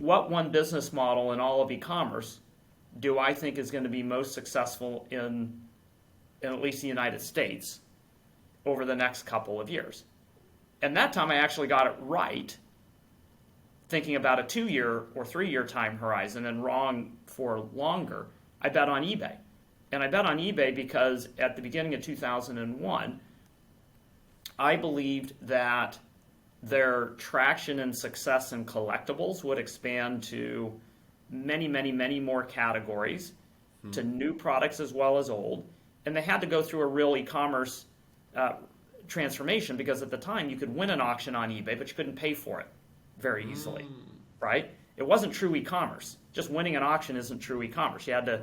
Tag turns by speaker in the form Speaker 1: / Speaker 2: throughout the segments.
Speaker 1: what one business model in all of e-commerce do I think is going to be most successful in at least the United States over the next couple of years. And that time I actually got it right, thinking about a 2-year or 3-year time horizon, and wrong for longer. I bet on eBay. And I bet on eBay because at the beginning of 2001, I believed that their traction and success in collectibles would expand to many, many, many more categories, to new products as well as old. And they had to go through a real e-commerce transformation, because at the time you could win an auction on eBay, but you couldn't pay for it very easily, right? It wasn't true e-commerce. Just winning an auction isn't true e-commerce. You had to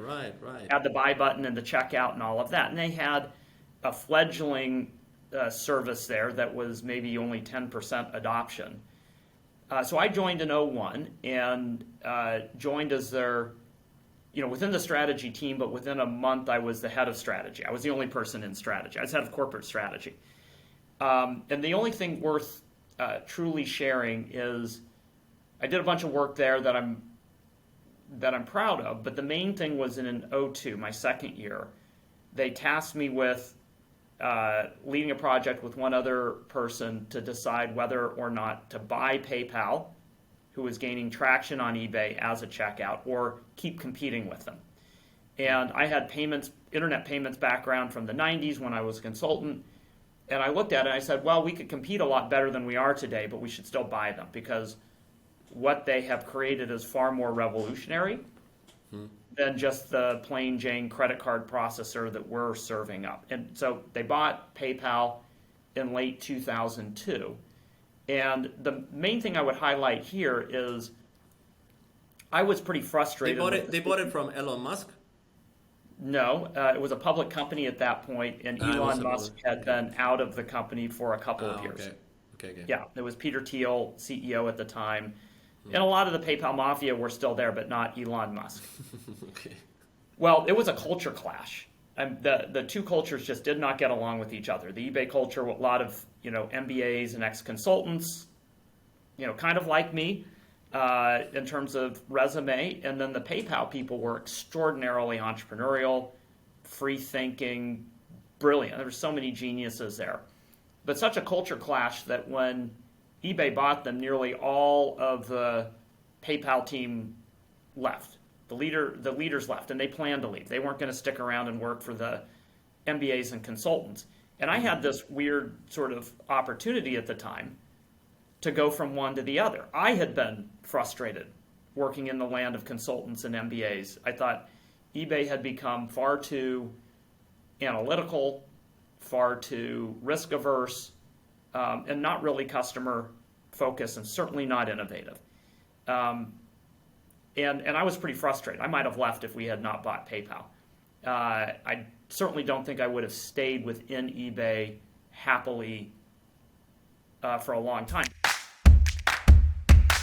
Speaker 1: add the buy button and the checkout and all of that. And they had a fledgling service there that was maybe only 10% adoption. So I joined in '01 and joined as their, within the strategy team, but within a month I was the head of strategy. I was the only person in strategy. I was head of corporate strategy. And the only thing worth truly sharing is I did a bunch of work there that I'm proud of, but the main thing was in '02, my second year. They tasked me with leading a project with one other person to decide whether or not to buy PayPal, who was gaining traction on eBay, as a checkout, or keep competing with them. And I had internet payments background from the 90s when I was a consultant. And I looked at it and I said, well, we could compete a lot better than we are today, but we should still buy them, because what they have created is far more revolutionary than just the plain Jane credit card processor that we're serving up. And so they bought PayPal in late 2002. And the main thing I would highlight here is I was pretty frustrated.
Speaker 2: They bought it from Elon Musk?
Speaker 1: No, it was a public company at that point, and Elon Musk had been out of the company for a couple of years.
Speaker 2: Okay.
Speaker 1: Yeah, it was Peter Thiel, CEO at the time. And a lot of the PayPal mafia were still there, but not Elon Musk.
Speaker 2: Okay.
Speaker 1: Well, it was a culture clash. The two cultures just did not get along with each other. The eBay culture, a lot of MBAs and ex-consultants, kind of like me in terms of resume. And then the PayPal people were extraordinarily entrepreneurial, free-thinking, brilliant. There were so many geniuses there. But such a culture clash that when eBay bought them, nearly all of the PayPal team left. The leaders left, and they planned to leave. They weren't going to stick around and work for the MBAs and consultants. And I had this weird sort of opportunity at the time to go from one to the other. I had been frustrated working in the land of consultants and MBAs. I thought eBay had become far too analytical, far too risk averse, and not really customer focused, and certainly not innovative. And I was pretty frustrated. I might have left if we had not bought PayPal. I certainly don't think I would have stayed within eBay happily for a long time.